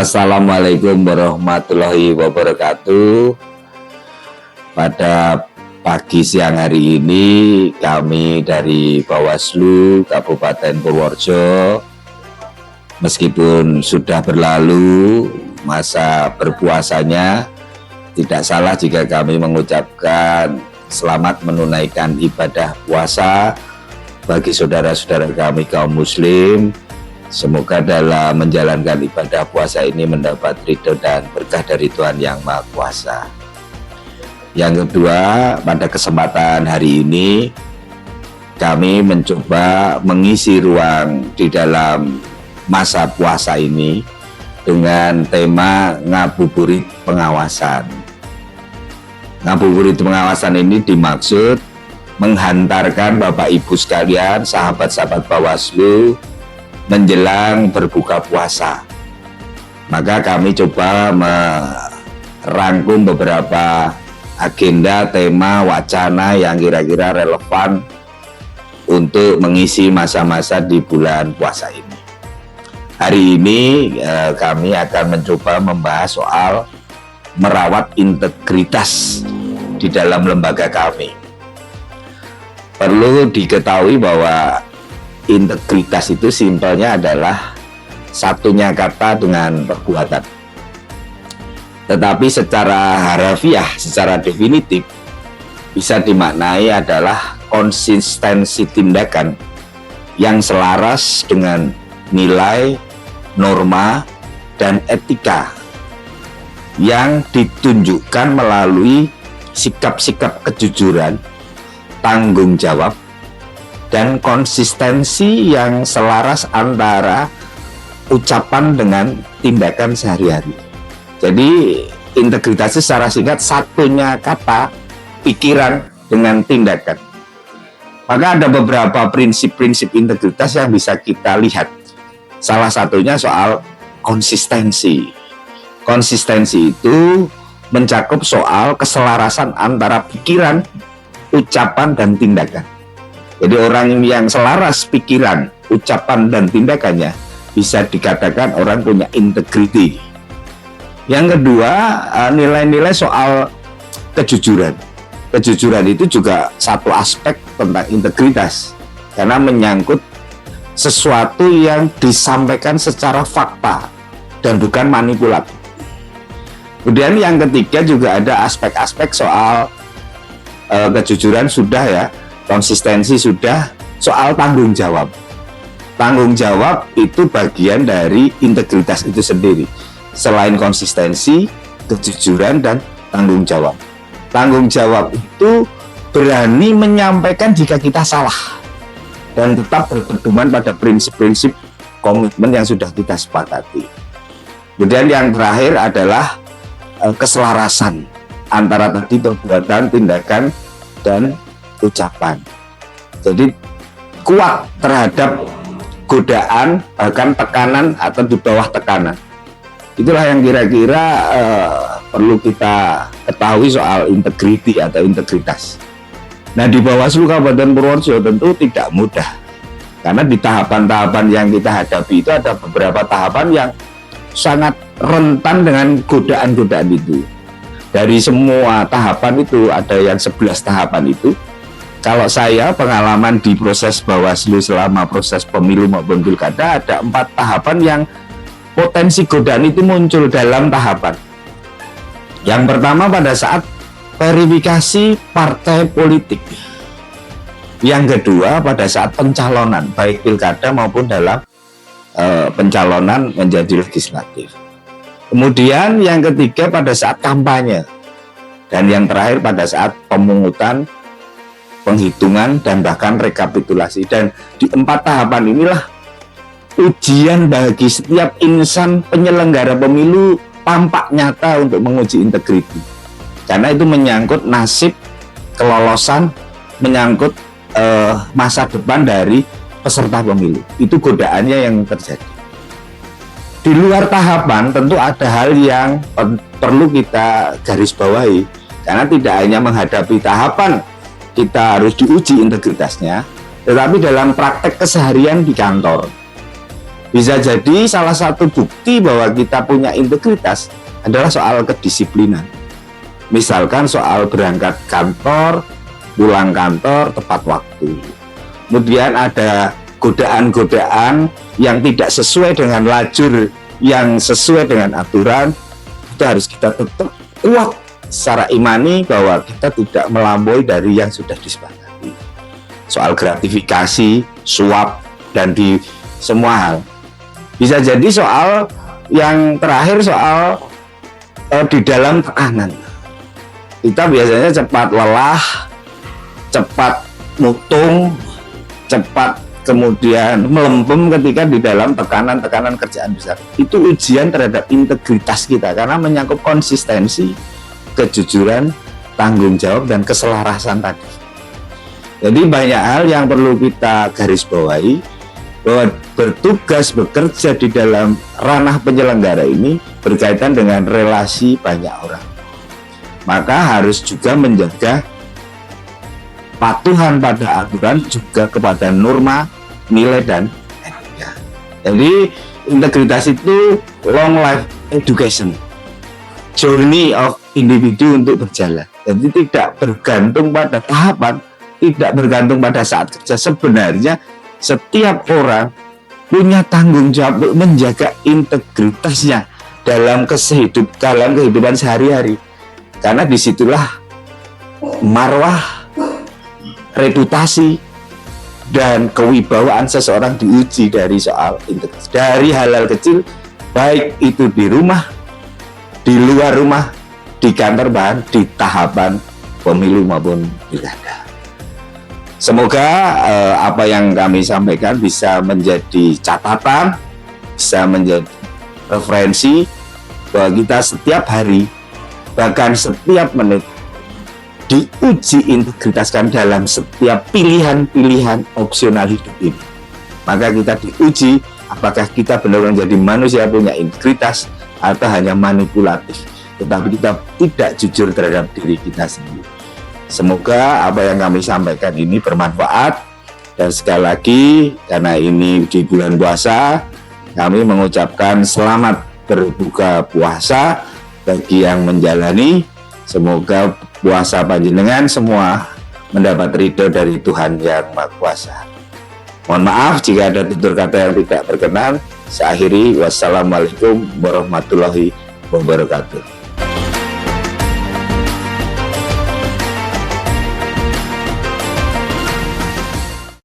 Assalamualaikum warahmatullahi wabarakatuh. Pada pagi siang hari ini kami dari Bawaslu Kabupaten Purworejo, meskipun sudah berlalu masa berpuasanya, tidak salah jika kami mengucapkan selamat menunaikan ibadah puasa bagi saudara-saudara kami kaum muslim. Semoga dalam menjalankan ibadah puasa ini mendapat ridho dan berkah dari Tuhan Yang Maha Kuasa. Yang kedua, pada kesempatan hari ini kami mencoba mengisi ruang di dalam masa puasa ini dengan tema ngabuburit pengawasan. Ngabuburit pengawasan ini dimaksud menghantarkan Bapak Ibu sekalian, sahabat-sahabat Bawaslu menjelang berbuka puasa. Maka kami coba merangkum beberapa agenda, tema, wacana yang kira-kira relevan untuk mengisi masa-masa di bulan puasa ini. Hari ini kami akan mencoba membahas soal merawat integritas di dalam lembaga kami. Perlu diketahui bahwa integritas itu simpelnya adalah satunya kata dengan perbuatan. Tetapi secara harafiah, secara definitif bisa dimaknai adalah konsistensi tindakan yang selaras dengan nilai, norma, dan etika yang ditunjukkan melalui sikap-sikap kejujuran, tanggung jawab, dan konsistensi yang selaras antara ucapan dengan tindakan sehari-hari. Jadi integritas secara singkat satunya kata, pikiran dengan tindakan. Maka ada beberapa prinsip-prinsip integritas yang bisa kita lihat. Salah satunya soal konsistensi. Konsistensi itu mencakup soal keselarasan antara pikiran, ucapan, dan tindakan. Jadi orang yang selaras pikiran, ucapan, dan tindakannya bisa dikatakan orang punya integriti. Yang kedua, nilai-nilai soal kejujuran. Kejujuran itu juga satu aspek tentang integritas, karena menyangkut sesuatu yang disampaikan secara fakta dan bukan manipulatif. Kemudian yang ketiga juga ada aspek-aspek soal kejujuran sudah ya, konsistensi sudah, soal tanggung jawab. Tanggung jawab itu bagian dari integritas itu sendiri. Selain konsistensi, kejujuran, dan tanggung jawab. Tanggung jawab itu berani menyampaikan jika kita salah dan tetap berpedoman pada prinsip-prinsip komitmen yang sudah kita sepakati. Kemudian yang terakhir adalah keselarasan antara tadi perbuatan, tindakan, dan ucapan. Jadi kuat terhadap godaan, bahkan tekanan atau di bawah tekanan. Itulah yang kira-kira perlu kita ketahui soal integriti atau integritas. Nah, di Bawaslu Kabupaten Purworejo tentu tidak mudah, karena di tahapan-tahapan yang kita hadapi itu ada beberapa tahapan yang sangat rentan dengan godaan-godaan itu. Dari semua tahapan itu ada yang 11 tahapan itu. Kalau saya pengalaman di proses Bawaslu selama proses pemilu maupun pilkada, ada 4 tahapan yang potensi godaan itu muncul dalam tahapan. Yang pertama pada saat verifikasi partai politik. Yang kedua pada saat pencalonan, baik pilkada maupun dalam pencalonan menjadi legislatif. Kemudian yang ketiga pada saat kampanye. Dan yang terakhir pada saat pemungutan, penghitungan, dan bahkan rekapitulasi. Dan di 4 tahapan inilah ujian bagi setiap insan penyelenggara pemilu tampak nyata untuk menguji integriti. Karena itu menyangkut nasib, kelolosan, menyangkut masa depan dari peserta pemilu. Itu godaannya yang terjadi. Di luar tahapan tentu ada hal yang perlu kita garis bawahi, karena tidak hanya menghadapi tahapan kita harus diuji integritasnya, tetapi dalam praktek keseharian di kantor, Bisa jadi salah satu bukti bahwa kita punya integritas adalah soal kedisiplinan. Misalkan soal berangkat kantor, pulang kantor tepat waktu. Kemudian ada godaan-godaan yang tidak sesuai dengan lajur, yang sesuai dengan aturan, itu harus kita tetap kuat secara imani bahwa kita tidak melampaui dari yang sudah disepakati. Soal gratifikasi, suap, dan di semua hal. Bisa jadi soal yang terakhir soal di dalam tekanan. Kita biasanya cepat lelah, cepat mutung, cepat kemudian melempem ketika di dalam tekanan-tekanan kerjaan besar. Itu ujian terhadap integritas kita karena menyangkut konsistensi, kejujuran, tanggung jawab, dan keselarasan tadi. Jadi banyak hal yang perlu kita garis bawahi bahwa bertugas bekerja di dalam ranah penyelenggara ini berkaitan dengan relasi banyak orang. Maka harus juga menjaga patuhan pada aturan juga kepada norma, nilai, dan etika. Jadi integritas itu long life education, journey of individu untuk berjalan. Jadi tidak bergantung pada tahapan, tidak bergantung pada saat kerja. Sebenarnya setiap orang punya tanggung jawab untuk menjaga integritasnya dalam kehidupan sehari-hari. Karena disitulah marwah, reputasi, dan kewibawaan seseorang diuji dari soal integritas. Dari hal-hal kecil, baik itu di rumah, di luar rumah, di kantor, bahkan di tahapan pemilu maupun pilkada. Semoga apa yang kami sampaikan bisa menjadi catatan, bisa menjadi referensi bahwa kita setiap hari, bahkan setiap menit diuji integritaskan dalam setiap pilihan-pilihan opsional hidup ini. Maka kita diuji apakah kita benar-benar menjadi manusia punya integritas atau hanya manipulatif, tetapi kita tidak jujur terhadap diri kita sendiri. Semoga apa yang kami sampaikan ini bermanfaat, dan sekali lagi karena ini di bulan puasa, kami mengucapkan selamat berbuka puasa bagi yang menjalani. Semoga puasa panjenengan semua mendapat ridho dari Tuhan Yang Maha Kuasa. Mohon maaf jika ada tutur kata yang tidak berkenan. Saya akhiri, wassalamualaikum warahmatullahi wabarakatuh.